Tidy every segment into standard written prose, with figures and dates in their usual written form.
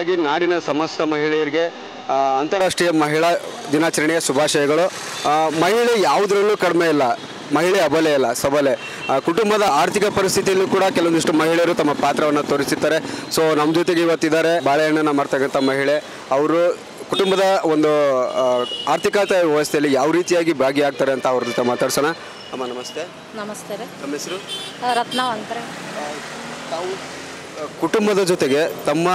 ಮೊದಲನೇದಾಗಿ ನಾಡಿನ ಸಮಸ್ತ ಮಹಿಳೆಯರಿಗೆ ಅಂತಾರಾಷ್ಟ್ರೀಯ ಮಹಿಳಾ ದಿನಾಚರಣೆಯ ಶುಭಾಶಯಗಳು. ಮಹಿಳೆ ಯಾವುದರಲ್ಲೂ ಕಡಿಮೆ ಇಲ್ಲ, ಮಹಿಳೆ ಅಬಲೆ ಇಲ್ಲ, ಸಬಲೆ. ಕುಟುಂಬದ ಆರ್ಥಿಕ ಪರಿಸ್ಥಿತಿಯಲ್ಲೂ ಕೂಡ ಕೆಲವೊಂದಿಷ್ಟು ಮಹಿಳೆಯರು ತಮ್ಮ ಪಾತ್ರವನ್ನು ತೋರಿಸುತ್ತಾರೆ. ಸೊ ನಮ್ಮ ಜೊತೆಗೆ ಇವತ್ತಿದ್ದಾರೆ ಬಾಳೆಹಣ್ಣನ್ನು ಮಾರ್ತಕ್ಕಂಥ ಮಹಿಳೆ. ಅವರು ಕುಟುಂಬದ ಒಂದು ಆರ್ಥಿಕತೆ ವ್ಯವಸ್ಥೆಯಲ್ಲಿ ಯಾವ ರೀತಿಯಾಗಿ ಭಾಗಿಯಾಗ್ತಾರೆ ಅಂತ ಅವ್ರ ಜೊತೆ ಮಾತಾಡ್ಸೋಣ. ಅಮ್ಮ ನಮಸ್ತೆ. ನಮಸ್ತೆ ರೀ. ನಮ್ಮ ಹೆಸರು? ರತ್ನ ಅಂತಾರೆ. ತಾವು ಕುಟುಂಬದ ಜೊತೆಗೆ ತಮ್ಮ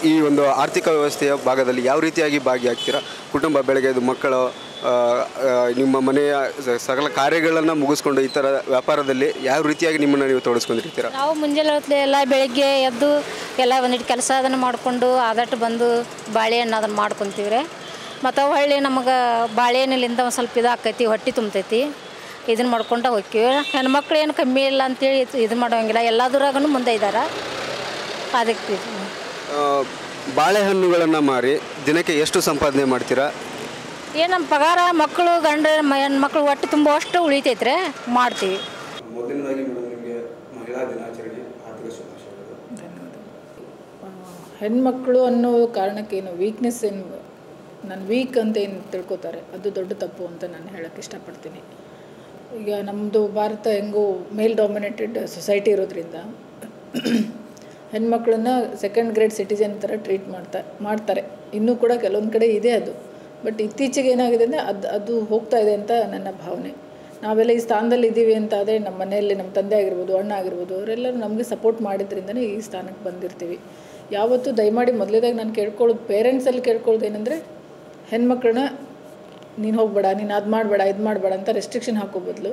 ಈ ಒಂದು ಆರ್ಥಿಕ ವ್ಯವಸ್ಥೆಯ ಭಾಗದಲ್ಲಿ ಯಾವ ರೀತಿಯಾಗಿ ಭಾಗಿಯಾಗ್ತೀರಾ? ಕುಟುಂಬ ಬೆಳಗ್ಗೆ ಮಕ್ಕಳು ನಿಮ್ಮ ಮನೆಯ ಸಕಲ ಕಾರ್ಯಗಳನ್ನು ಮುಗಿಸ್ಕೊಂಡು ಈ ಥರ ವ್ಯಾಪಾರದಲ್ಲಿ ಯಾವ ರೀತಿಯಾಗಿ ನಿಮ್ಮನ್ನು ನೀವು ತೊಡಗಿಸ್ಕೊಂಡಿರ್ತೀರಾ? ನಾವು ಮುಂಜಾನೆ ಎಲ್ಲ ಬೆಳಗ್ಗೆ ಎದ್ದು ಎಲ್ಲ ಒಂದಿಟ್ಟು ಕೆಲಸ ಅದನ್ನು ಮಾಡಿಕೊಂಡು ಆದಟ್ಟು ಬಂದು ಬಾಳೆಹಣ್ಣು ಅದನ್ನು ಮಾಡ್ಕೊತೀವಿ ರೀ. ಮತ್ತು ಹೊಳ್ಳಿ ನಮಗೆ ಬಾಳೆಹಣ್ಣಿಲಿಂದ ಒಂದು ಸ್ವಲ್ಪ ಇದಾಕೈತಿ, ಹೊಟ್ಟೆ ತುಂಬತೈತಿ. ಇದನ್ನು ಮಾಡ್ಕೊಂಡು ಹೋಗ್ತೀವಿ. ಹೆಣ್ಮಕ್ಳು ಏನು ಕಮ್ಮಿ ಇಲ್ಲ ಅಂತೇಳಿ ಇದು ಮಾಡೋಂಗಿಲ್ಲ, ಎಲ್ಲದ್ರಾಗೂ ಮುಂದೆ ಇದ್ದಾರೆ. ಅದಕ್ಕೆ ಬಾಳೆಹಣ್ಣುಗಳನ್ನು ಮಾರಿ ದಿನಕ್ಕೆ ಎಷ್ಟು ಸಂಪಾದನೆ ಮಾಡ್ತೀರಾ? ಏನು ನಮ್ಮ ಪಗಾರ ಮಕ್ಕಳು ಗಂಡ ಹೆಣ್ಮಕ್ಳು ಒಟ್ಟು ತುಂಬುವಷ್ಟು ಉಳಿತೈತ್ರಿ, ಮಾಡ್ತೀವಿ. ಮೊದಲನೇದಾಗಿ ನಿಮಗೆ ಮಹಿಳಾ ದಿನಾಚರಣೆ ಆರ್ಥಿಕ ಶುಭಾಶಯಗಳು. ಹೆಣ್ಮಕ್ಳು ಅನ್ನೋ ಕಾರಣಕ್ಕೇನು ವೀಕ್ನೆಸ್ ಏನು, ನಾನು ವೀಕ್ ಅಂತ ಏನು ತಿಳ್ಕೊತಾರೆ, ಅದು ದೊಡ್ಡ ತಪ್ಪು ಅಂತ ನಾನು ಹೇಳೋಕ್ಕೆ ಇಷ್ಟಪಡ್ತೀನಿ. ಈಗ ನಮ್ಮದು ಭಾರತ ಹೆಂಗೋ ಮೇಲ್ ಡಾಮಿನೇಟೆಡ್ ಸೊಸೈಟಿ ಇರೋದ್ರಿಂದ ಹೆಣ್ಮಕ್ಳನ್ನ ಸೆಕೆಂಡ್ ಗ್ರೇಡ್ ಸಿಟಿಸನ್ ಥರ ಟ್ರೀಟ್ ಮಾಡ್ತಾರೆ. ಇನ್ನೂ ಕೂಡ ಕೆಲವೊಂದು ಕಡೆ ಇದೆ ಅದು. ಬಟ್ ಇತ್ತೀಚೆಗೆ ಏನಾಗಿದೆ ಅಂದರೆ ಅದು ಹೋಗ್ತಾ ಇದೆ ಅಂತ ನನ್ನ ಭಾವನೆ. ನಾವೆಲ್ಲ ಈ ಸ್ಥಾನದಲ್ಲಿ ಇದ್ದೀವಿ ಅಂತ ಆದರೆ ನಮ್ಮ ಮನೆಯಲ್ಲಿ ನಮ್ಮ ತಂದೆ ಆಗಿರ್ಬೋದು, ಅಣ್ಣ ಆಗಿರ್ಬೋದು, ಅವರೆಲ್ಲರೂ ನಮಗೆ ಸಪೋರ್ಟ್ ಮಾಡಿದ್ರಿಂದನೇ ಈ ಸ್ಥಾನಕ್ಕೆ ಬಂದಿರ್ತೀವಿ. ಯಾವತ್ತೂ ದಯಮಾಡಿ ಮೊದಲೇದಾಗಿ ನಾನು ಕೇಳ್ಕೊಳ್ಳೋದು, ಪೇರೆಂಟ್ಸಲ್ಲಿ ಕೇಳ್ಕೊಳ್ಳೋದು ಏನಂದರೆ, ಹೆಣ್ಮಕ್ಳನ್ನ ನೀನು ಹೋಗಬೇಡ, ನೀನು ಅದು ಮಾಡಬೇಡ, ಇದು ಮಾಡಬೇಡ ಅಂತ ರೆಸ್ಟ್ರಿಕ್ಷನ್ ಹಾಕೋ ಬದಲು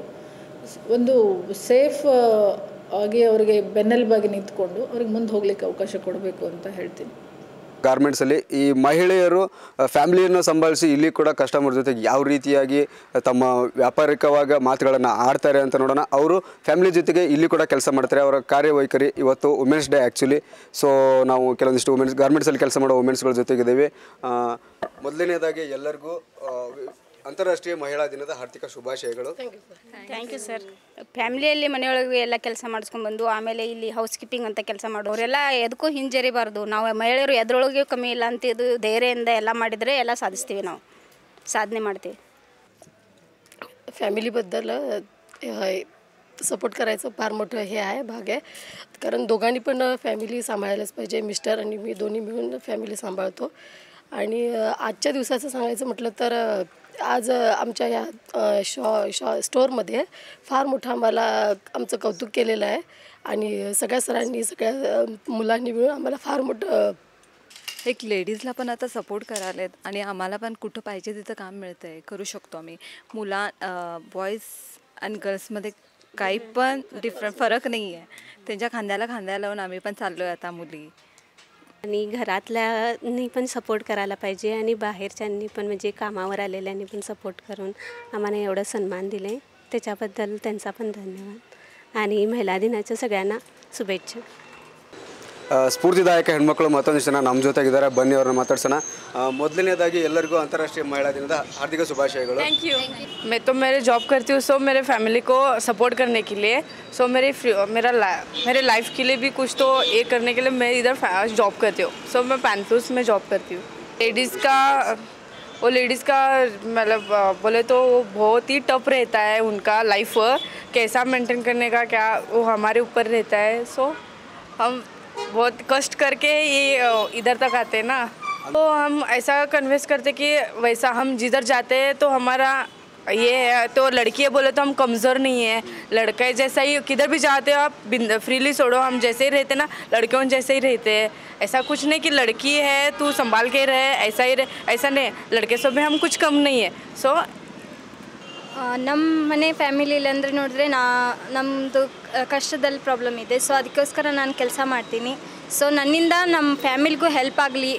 ಒಂದು ಸೇಫ್ ಆಗಿ ಅವರಿಗೆ ಬೆನ್ನೆಲುಬಾಗಿ ನಿಂತ್ಕೊಂಡು ಅವ್ರಿಗೆ ಮುಂದೆ ಹೋಗ್ಲಿಕ್ಕೆ ಅವಕಾಶ ಕೊಡಬೇಕು ಅಂತ ಹೇಳ್ತೀನಿ. ಗಾರ್ಮೆಂಟ್ಸಲ್ಲಿ ಈ ಮಹಿಳೆಯರು ಫ್ಯಾಮಿಲಿಯನ್ನು ಸಂಭಾಳಿಸಿ ಇಲ್ಲಿ ಕೂಡ ಕಸ್ಟಮರ್ ಜೊತೆಗೆ ಯಾವ ರೀತಿಯಾಗಿ ತಮ್ಮ ವ್ಯಾಪಾರಿಕವಾಗಿ ಮಾತುಗಳನ್ನು ಆಡ್ತಾರೆ ಅಂತ ನೋಡೋಣ. ಅವರು ಫ್ಯಾಮಿಲಿ ಜೊತೆಗೆ ಇಲ್ಲಿ ಕೂಡ ಕೆಲಸ ಮಾಡ್ತಾರೆ. ಅವರ ಕಾರ್ಯವೈಖರಿ ಇವತ್ತು ವುಮೆನ್ಸ್ ಡೇ ಆ್ಯಕ್ಚುಲಿ. ಸೊ ನಾವು ಕೆಲವೊಂದಿಷ್ಟು ಗಾರ್ಮೆಂಟ್ಸಲ್ಲಿ ಕೆಲಸ ಮಾಡೋ ವುಮೆನ್ಸ್ಗಳ ಜೊತೆಗಿದ್ದೇವೆ. ಮೊದಲನೇದಾಗಿ ಎಲ್ಲರಿಗೂ ಅಂತಾರಾಷ್ಟ್ರೀಯ ಮಹಿಳಾ ದಿನದ ಆರ್ಥಿಕ ಶುಭಾಶಯಗಳು. Thank you sir. ಫ್ಯಾಮಿಲಿಯಲ್ಲಿ ಮನೆಯೊಳಗೆ ಎಲ್ಲ ಕೆಲಸ ಮಾಡಿಸ್ಕೊಂಡ್ಬಂದು ಆಮೇಲೆ ಇಲ್ಲಿ ಹೌಸ್ ಕೀಪಿಂಗ್ ಅಂತ ಕೆಲಸ ಮಾಡೋರೆಲ್ಲ ಎದಕ್ಕೂ ಹಿಂಜರಿಬಾರ್ದು. ನಾವು ಮಹಿಳೆಯರು ಎದ್ರೊಳಗೆ ಕಮ್ಮಿ ಇಲ್ಲ ಅಂತ ಇದು ಧೈರ್ಯದಿಂದ ಎಲ್ಲ ಮಾಡಿದರೆ ಎಲ್ಲ साधते ನಾವು साधने ಮಾಡ್ತೀವಿ. फॅमिलीबद्दल सपोर्ट करायचं फार मोठं हे आहे, भाग आहे. कारण दोघांनी पण फॅमिली सांभाळायलाच पाहिजे. मिस्टर आणि मी दोन्ही मिळून फॅमिली सांभाळतो. आणि आजच्या दिवसाचं सांगायचं म्हटलं तर आज आमच्या या स्टोअरमध्ये फार मोठं आम्हाला आमचं कौतुक केलेलं आहे. आणि सगळ्या सरांनी, सगळ्या मुलांनी मिळून आम्हाला फार मोठं एक लेडीजला पण आता सपोर्ट करायलेत आणि आम्हाला पण कुठं पाहिजे तिथं काम मिळतं आहे, करू शकतो आम्ही. बॉईज आणि गर्ल्समध्ये काही पण फरक नाही आहे. त्यांच्या खांद्याला खांद्या लावून आम्ही पण चाललो आहे आता मुली. आणि घरातल्यांनी पण सपोर्ट करायला पाहिजे आणि बाहेरच्यांनी पण, म्हणजे कामावर आलेल्यांनी पण सपोर्ट करून आम्हाला एवढं सन्मान दिले, त्याच्याबद्दल त्यांचा पण धन्यवाद. आणि महिला दिनाच्या सगळ्यांना शुभेच्छा. ಸ್ಫೂರ್ತಿದಾಯಕ ಹೆಣ್ಮಕ್ಳು ಮತ್ತೊಂದಿಷ್ಟು ಜನ ನಮ್ಮ ಜೊತೆಗಿದ್ದಾರೆ, ಬನ್ನಿ ಅವ್ರನ್ನ ಮಾತಾಡ್ಸೋಣ. ಮೊದಲನೇದಾಗಿ ಎಲ್ಲರಿಗೂ ಅಂತಾರಾಷ್ಟ್ರೀಯ ಮಹಿಳಾ ದಿನದ ಹಾರ್ದಿಕ ಶುಭಾಶಯಗಳು. Thank you. मैं तो मेरे जॉब करती हूँ, सो मेरे फैमिली को सपोर्ट करने के लिए, सो मेरे लाइफ के लिए भी कुछ तो ये करने के लिए मैं इधर जॉब करती हूँ. सो मैं पैंथलूस में जॉब करती हूँ. लेडीज़ का मतलब बोले तो बहुत ही टफ रहता है उनका लाइफ, कैसा मेंटेन करने का क्या वो हमारे ऊपर रहता है. सो हम बहुत कष्ट करके ये इधर तक आते हैं ना, तो हम ऐसा कन्विंस करते कि वैसा हम जिधर जाते हैं तो हमारा ये है. तो लड़की है बोले तो हम कमज़ोर नहीं है, लड़के जैसा ही किधर भी जाते हो आप फ्रीली छोड़ो, हम जैसे ही रहते ना लड़कियों जैसे ही रहते हैं. ऐसा कुछ नहीं कि लड़की है तू संभाल के रहे, ऐसा ही रहे, ऐसा नहीं. लड़के सब में हम कुछ कम नहीं है. सो ನಮ್ಮ ಮನೆ ಫ್ಯಾಮಿಲಿಲಿ ಅಂದರೆ ನೋಡಿದ್ರೆ ನಮ್ಮದು ಕಷ್ಟದಲ್ಲಿ ಪ್ರಾಬ್ಲಮ್ ಇದೆ. ಸೊ ಅದಕ್ಕೋಸ್ಕರ ನಾನು ಕೆಲಸ ಮಾಡ್ತೀನಿ. ಸೊ ನನ್ನಿಂದ ನಮ್ಮ ಫ್ಯಾಮಿಲಿಗೂ ಹೆಲ್ಪ್ ಆಗಲಿ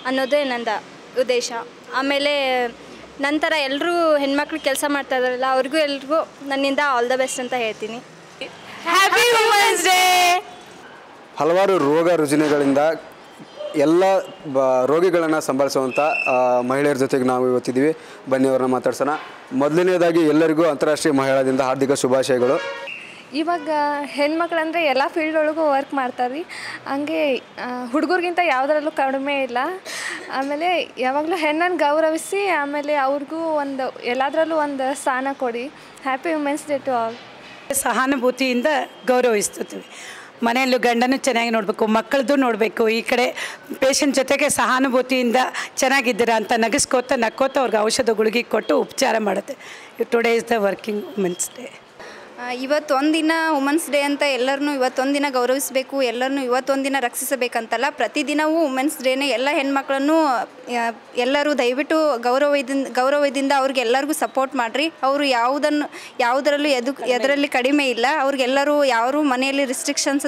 ಅನ್ನೋದೇ ನನ್ನ ಉದ್ದೇಶ. ಆಮೇಲೆ ನಂತರ ಎಲ್ಲರೂ ಹೆಣ್ಮಕ್ಳು ಕೆಲಸ ಮಾಡ್ತಾ ಇದ್ದಾರಲ್ಲ, ಎಲ್ರಿಗೂ ನನ್ನಿಂದ ಆಲ್ ದ ಬೆಸ್ಟ್ ಅಂತ ಹೇಳ್ತೀನಿ. Happy women's day. ಹಲವಾರು ರೋಗ ರುಜಿನಗಳಿಂದ ಎಲ್ಲ ರೋಗಿಗಳನ್ನು ಸಂಭಾಳಿಸುವಂಥ ಮಹಿಳೆಯರ ಜೊತೆಗೆ ನಾವು ಇವತ್ತಿದ್ದೀವಿ. ಬನ್ನಿ ಅವ್ರನ್ನ ಮಾತಾಡ್ಸೋಣ. ಮೊದಲನೇದಾಗಿ ಎಲ್ಲರಿಗೂ ಅಂತಾರಾಷ್ಟ್ರೀಯ ಮಹಿಳಾ ದಿನದ ಹಾರ್ದಿಕ ಶುಭಾಶಯಗಳು. ಇವಾಗ ಹೆಣ್ಮಕ್ಳಂದರೆ ಎಲ್ಲ ಫೀಲ್ಡ್ ಒಳಗೂ ವರ್ಕ್ ಮಾಡ್ತಾರೆ ರೀ. ಹಂಗೆ ಹುಡುಗರಿಗಿಂತ ಯಾವುದರಲ್ಲೂ ಕಡಿಮೆ ಇಲ್ಲ. ಆಮೇಲೆ ಯಾವಾಗಲೂ ಹೆಣ್ಣನ್ನು ಗೌರವಿಸಿ ಆಮೇಲೆ ಅವ್ರಿಗೂ ಒಂದು ಎಲ್ಲದರಲ್ಲೂ ಒಂದು ಸ್ಥಾನ ಕೊಡಿ. Happy women's day to all. ಸಹಾನುಭೂತಿಯಿಂದ ಗೌರವಿಸ್ತೀವಿ. ಮನೆಯಲ್ಲೂ ಗಂಡನೂ ಚೆನ್ನಾಗಿ ನೋಡಬೇಕು, ಮಕ್ಕಳದ್ದು ನೋಡಬೇಕು. ಈ ಕಡೆ ಪೇಷಂಟ್ ಜೊತೆಗೆ ಸಹಾನುಭೂತಿಯಿಂದ ಚೆನ್ನಾಗಿದ್ದೀರಾ ಅಂತ ನಕ್ಕೋತ ಅವ್ರಿಗೆ ಔಷಧ ಗುಳಿಗೆ ಕೊಟ್ಟು ಉಪಚಾರ ಮಾಡುತ್ತೆ. Today is the working women's day. ಇವತ್ತೊಂದಿನ ವುಮೆನ್ಸ್ ಡೇ ಅಂತ ಎಲ್ಲರನ್ನೂ ಇವತ್ತೊಂದಿನ ಗೌರವಿಸಬೇಕು, ಎಲ್ಲರನ್ನೂ ಇವತ್ತೊಂದಿನ ರಕ್ಷಿಸಬೇಕಂತಲ್ಲ. ಪ್ರತಿದಿನವೂ ವುಮೆನ್ಸ್ ಡೇನೇ ಎಲ್ಲ ಹೆಣ್ಮಕ್ಳನ್ನು ಎಲ್ಲರೂ ದಯವಿಟ್ಟು ಗೌರವದಿಂದ ಅವ್ರಿಗೆ ಎಲ್ಲರಿಗೂ ಸಪೋರ್ಟ್ ಮಾಡಿರಿ. ಅವರು ಯಾವುದರಲ್ಲೂ ಎದರಲ್ಲಿ ಕಡಿಮೆ ಇಲ್ಲ. ಅವ್ರಿಗೆಲ್ಲರೂ ಯಾರು ಮನೆಯಲ್ಲಿ ರಿಸ್ಟ್ರಿಕ್ಷನ್ಸ್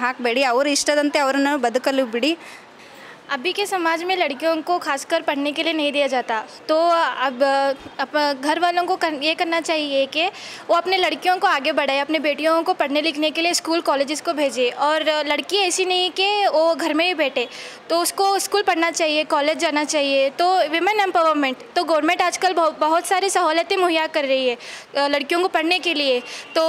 ಹಾಕಬೇಡಿ. ಅವ್ರ ಇಷ್ಟದಂತೆ ಅವರನ್ನು ಬದುಕಲು ಬಿಡಿ. अभी के समाज में लड़कियों को खासकर पढ़ने के लिए नहीं दिया जाता, तो अब घर वालों को ये करना चाहिए कि वो अपने लड़कियों को आगे बढ़ाए, अपने बेटियों को पढ़ने लिखने के लिए स्कूल कॉलेजेस को भेजे. और लड़की ऐसी नहीं कि वो घर में ही बैठे, तो उसको स्कूल पढ़ना चाहिए, कॉलेज जाना चाहिए. तो विमेन एम्पावरमेंट, तो गवर्नमेंट आजकल बहुत सारी सहूलतें मुहैया कर रही है लड़कियों को पढ़ने के लिए. तो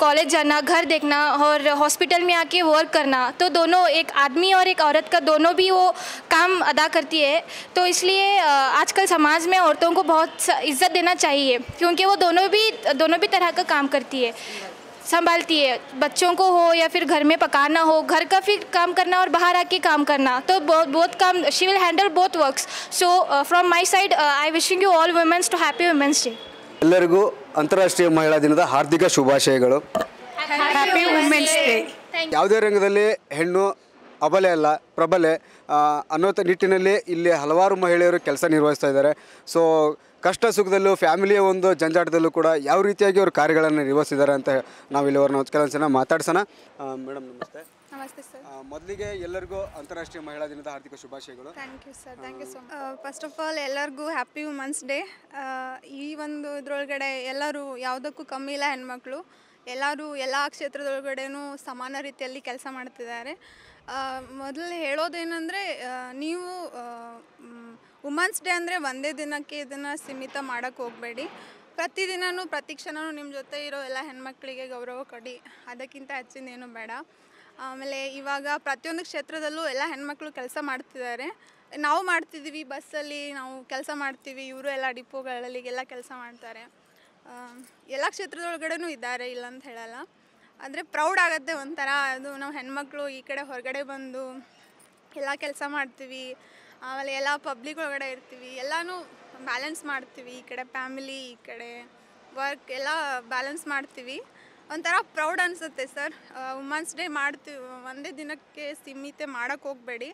कॉलेज जाना, घर देखना और हॉस्पिटल में आके वर्क करना, तो दोनों एक आदमी और एक औरत का दोनों भी वो काम अदा करती है. तो इसलिए आजकल समाज में औरतों को बहुत इज्जत देना चाहिए, क्योंकि वो दोनों भी तरह का काम करती है, संभालती है. बच्चों को हो या फिर घर में पकाना हो, घर का फिर काम करना और बाहर आके काम करना, तो बहुत काम she will handle both works. So from my side I wishing you all women's to happy women's day. ಎಲ್ಲರಿಗೂ ಅಂತಾರಾಷ್ಟ್ರೀಯ ಮಹಿಳಾ ದಿನದ ಹಾರ್ದಿಕ ಶುಭಾಶಯಗಳು. Happy women's day. ಯಾವುದೇ ರಂಗದಲ್ಲಿ ಹೆಣ್ಣು ಅಬಲೆ ಅಲ್ಲ, ಪ್ರಬಲೆ ಅನ್ನೋ ನಿಟ್ಟಿನಲ್ಲಿ ಇಲ್ಲಿ ಹಲವಾರು ಮಹಿಳೆಯರು ಕೆಲಸ ನಿರ್ವಹಿಸ್ತಾ ಇದ್ದಾರೆ. ಸೊ ಕಷ್ಟ ಸುಖದಲ್ಲೂ ಫ್ಯಾಮಿಲಿಯ ಒಂದು ಜಂಜಾಟದಲ್ಲೂ ಕೂಡ ಯಾವ ರೀತಿಯಾಗಿ ಅವರು ಕಾರ್ಯಗಳನ್ನು ನಿರ್ವಹಿಸಿದ್ದಾರೆ ಅಂತ ನಾವಿಲ್ಲಿ ಅವ್ರನ್ನ ಕೆಲವೊಂದು ಜನ ಮಾತಾಡ್ಸೋಣ. ಮೇಡಮ್ ನಮಸ್ತೆ. ನಮಸ್ತೆ ಸರ್. ಮೊದಲಿಗೆ ಎಲ್ಲರಿಗೂ ಅಂತಾರಾಷ್ಟ್ರೀಯ ಮಹಿಳಾ ದಿನದ ಹಾರ್ದಿಕ ಶುಭಾಶಯಗಳು. Thank you sir. Thank you so much. First of all ಎಲ್ಲರಿಗೂ ಹ್ಯಾಪಿ ವುಮೆನ್ಸ್ ಡೇ. ಈ ಒಂದು ಇದರೊಳಗಡೆ ಎಲ್ಲರೂ ಯಾವುದಕ್ಕೂ ಕಮ್ಮಿ ಇಲ್ಲ. ಹೆಣ್ಮಕ್ಳು ಎಲ್ಲರೂ ಎಲ್ಲ ಕ್ಷೇತ್ರದೊಳಗಡೆನೂ ಸಮಾನ ರೀತಿಯಲ್ಲಿ ಕೆಲಸ ಮಾಡ್ತಿದ್ದಾರೆ. ಮೊದಲು ಹೇಳೋದೇನೆಂದರೆ, ನೀವು ವುಮೆನ್ಸ್ ಡೇ ಅಂದರೆ ಒಂದೇ ದಿನಕ್ಕೆ ಇದನ್ನು ಸೀಮಿತ ಮಾಡೋಕ್ಕೆ ಹೋಗಬೇಡಿ. ಪ್ರತಿದಿನವೂ ಪ್ರತಿ ಕ್ಷಣವೂ ನಿಮ್ಮ ಜೊತೆ ಇರೋ ಎಲ್ಲ ಹೆಣ್ಮಕ್ಳಿಗೆ ಗೌರವ ಕೊಡಿ. ಅದಕ್ಕಿಂತ ಹೆಚ್ಚಿನೇನು ಬೇಡ. ಆಮೇಲೆ ಇವಾಗ ಪ್ರತಿಯೊಂದು ಕ್ಷೇತ್ರದಲ್ಲೂ ಎಲ್ಲ ಹೆಣ್ಮಕ್ಳು ಕೆಲಸ ಮಾಡ್ತಿದ್ದಾರೆ. ನಾವು ಮಾಡ್ತಿದ್ದೀವಿ, ಬಸ್ಸಲ್ಲಿ ನಾವು ಕೆಲಸ ಮಾಡ್ತೀವಿ, ಇವರು ಎಲ್ಲ ಡಿಪೋಗಳಲ್ಲಿಗೆಲ್ಲ ಕೆಲಸ ಮಾಡ್ತಾರೆ. ಎಲ್ಲ ಕ್ಷೇತ್ರದೊಳಗಡೆನೂ ಇದ್ದಾರೆ, ಇಲ್ಲ ಅಂತ ಹೇಳಲ್ಲ. ಆದರೆ ಪ್ರೌಡ್ ಆಗುತ್ತೆ ಒಂಥರ. ಅದು ನಾವು ಹೆಣ್ಮಕ್ಳು ಈ ಕಡೆ ಹೊರಗಡೆ ಬಂದು ಎಲ್ಲ ಕೆಲಸ ಮಾಡ್ತೀವಿ, ಆಮೇಲೆ ಎಲ್ಲ ಪಬ್ಲಿಕ್ ಒಳಗಡೆ ಇರ್ತೀವಿ, ಎಲ್ಲನೂ ಬ್ಯಾಲೆನ್ಸ್ ಮಾಡ್ತೀವಿ. ಈ ಕಡೆ ಫ್ಯಾಮಿಲಿ, ಈ ಕಡೆ ವರ್ಕ್ ಎಲ್ಲ ಬ್ಯಾಲೆನ್ಸ್ ಮಾಡ್ತೀವಿ. ಒಂಥರ ಪ್ರೌಡ್ ಅನಿಸುತ್ತೆ ಸರ್. ವುಮೆನ್ಸ್ ಡೇ ಮಾಡ್ತೀವಿ, ಒಂದೇ ದಿನಕ್ಕೆ ಸೀಮಿತ ಮಾಡೋಕ್ಕೆ ಹೋಗಬೇಡಿ.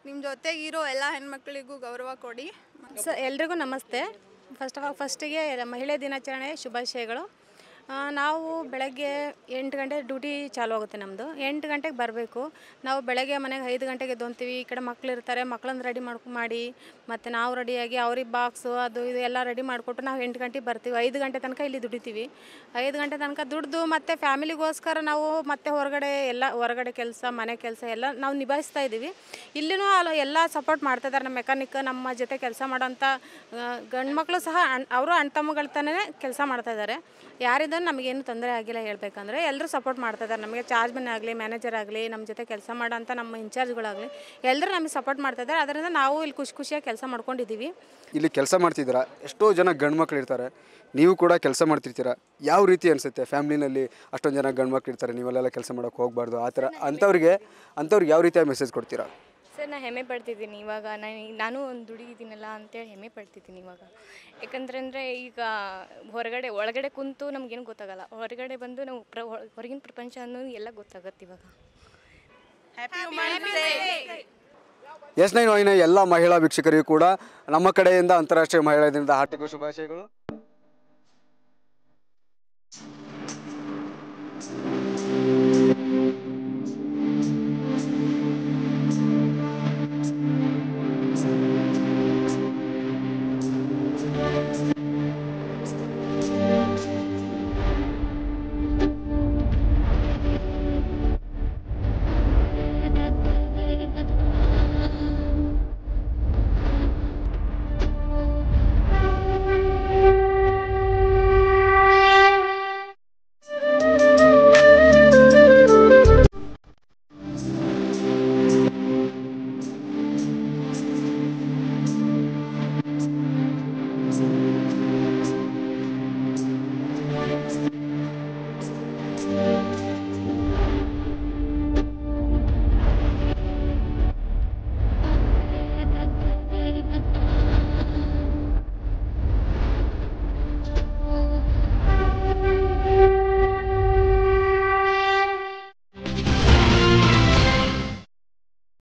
ನಿಮ್ಮ ಜೊತೆಗಿರೋ ಎಲ್ಲ ಹೆಣ್ಮಕ್ಳಿಗೂ ಗೌರವ ಕೊಡಿ. ಸರ್, ಎಲ್ರಿಗೂ ನಮಸ್ತೆ. ಫಸ್ಟಿಗೆ ಮಹಿಳೆ ದಿನಾಚರಣೆ ಶುಭಾಶಯಗಳು. ನಾವು ಬೆಳಗ್ಗೆ 8 ಗಂಟೆ ಡ್ಯೂಟಿ ಚಾಲು ಆಗುತ್ತೆ ನಮ್ಮದು. 8 ಗಂಟೆಗೆ ಬರಬೇಕು. ನಾವು ಬೆಳಗ್ಗೆ ಮನೆಗೆ 5 ಗಂಟೆಗೆ ಎದ್ದೊಂತೀವಿ. ಈ ಕಡೆ ಮಕ್ಳು ಇರ್ತಾರೆ, ಮಕ್ಕಳನ್ನ ರೆಡಿ ಮಾಡಿ ಮತ್ತು ನಾವು ರೆಡಿಯಾಗಿ ಅವ್ರಿಗೆ ಬಾಕ್ಸು ಅದು ಇದು ಎಲ್ಲ ರೆಡಿ ಮಾಡಿಕೊಟ್ಟು ನಾವು 8 ಗಂಟೆಗೆ ಬರ್ತೀವಿ. 5 ಗಂಟೆ ತನಕ ಇಲ್ಲಿ ದುಡಿತೀವಿ. 5 ಗಂಟೆ ತನಕ ದುಡ್ದು ಮತ್ತು ಫ್ಯಾಮಿಲಿಗೋಸ್ಕರ ನಾವು ಮತ್ತೆ ಹೊರಗಡೆ ಕೆಲಸ, ಮನೆ ಕೆಲಸ ಎಲ್ಲ ನಾವು ನಿಭಾಯಿಸ್ತಾ ಇದ್ದೀವಿ. ಇಲ್ಲಿನೂ ಎಲ್ಲ ಸಪೋರ್ಟ್ ಮಾಡ್ತಾಯಿದ್ದಾರೆ. ನಮ್ಮ ಮೆಕ್ಯಾನಿಕ್, ನಮ್ಮ ಜೊತೆ ಕೆಲಸ ಮಾಡೋಂಥ ಗಂಡು ಮಕ್ಕಳು ಸಹ ಅವರು ಅಣ್ಣ ತಮ್ಮಗಳ ತಾನೇ ಕೆಲಸ ಮಾಡ್ತಾಯಿದ್ದಾರೆ. ಯಾರಿದ್ರೂ ನಮಗೇನು ತೊಂದರೆ ಆಗಿಲ್ಲ. ಹೇಳ್ಬೇಕಂದ್ರೆ ಎಲ್ಲರೂ ಸಪೋರ್ಟ್ ಮಾಡ್ತಾಯಿದ್ದಾರೆ ನಮಗೆ. ಚಾರ್ಜ್ಮನ್ ಆಗಲಿ, ಮ್ಯಾನೇಜರ್ ಆಗಲಿ, ನಮ್ಮ ಜೊತೆ ಕೆಲಸ ಮಾಡೋಂಥ ನಮ್ಮ ಇನ್ಚಾರ್ಜ್ಗಳಾಗಲಿ ಎಲ್ಲರೂ ನಮಗೆ ಸಪೋರ್ಟ್ ಮಾಡ್ತಾಯಿದ್ದಾರೆ. ಅದರಿಂದ ನಾವು ಇಲ್ಲಿ ಖುಷಿಯಾಗಿ ಕೆಲಸ ಮಾಡ್ಕೊಂಡಿದ್ದೀವಿ. ಇಲ್ಲಿ ಕೆಲಸ ಮಾಡ್ತಿದ್ದೀರಾ, ಎಷ್ಟೋ ಜನ ಗಂಡು ಮಕ್ಳು ಇರ್ತಾರೆ, ನೀವು ಕೂಡ ಕೆಲಸ ಮಾಡ್ತಿರ್ತೀರಾ. ಯಾವ ರೀತಿ ಅನಿಸುತ್ತೆ? ಫ್ಯಾಮ್ಲಿನಲ್ಲಿ ಅಷ್ಟೊಂದು ಜನ ಗಂಡು ಮಕ್ಳು ಇರ್ತಾರೆ, ನೀವೆಲ್ಲ ಕೆಲಸ ಮಾಡೋಕ್ಕೆ ಹೋಗಬಾರ್ದು ಆ ಥರ ಅಂಥವ್ರಿಗೆ ಯಾವ ರೀತಿಯ ಮೆಸೇಜ್ ಕೊಡ್ತೀರಾ? ಸರ್, ನಾನು ಹೆಮ್ಮೆ ಪಡ್ತಿದ್ದೀನಿ. ಇವಾಗ ನಾನು ಒಂದು ದುಡಿದಿದ್ದೀನಲ್ಲ ಅಂತೇಳಿ ಹೆಮ್ಮೆ ಪಡ್ತಿದ್ದೀನಿ ಇವಾಗ. ಯಾಕಂದ್ರೆ ಈಗ ಒಳಗಡೆ ಕುಂತು ನಮಗೇನು ಗೊತ್ತಾಗಲ್ಲ. ಹೊರಗಡೆ ಬಂದು ನಾವು ಹೊರಗಿನ ಪ್ರಪಂಚ ಅನ್ನೋದು ಎಲ್ಲ ಗೊತ್ತಾಗತ್ತೆ ಇವಾಗ. ಎಸ್9 ವಾಹಿನಿಯ ಎಲ್ಲ ಮಹಿಳಾ ವೀಕ್ಷಕರಿಗೂ ಕೂಡ ನಮ್ಮ ಕಡೆಯಿಂದ ಅಂತಾರಾಷ್ಟ್ರೀಯ ಮಹಿಳಾ ದಿನದ ಹಾರ್ದಿಕ ಶುಭಾಶಯಗಳು.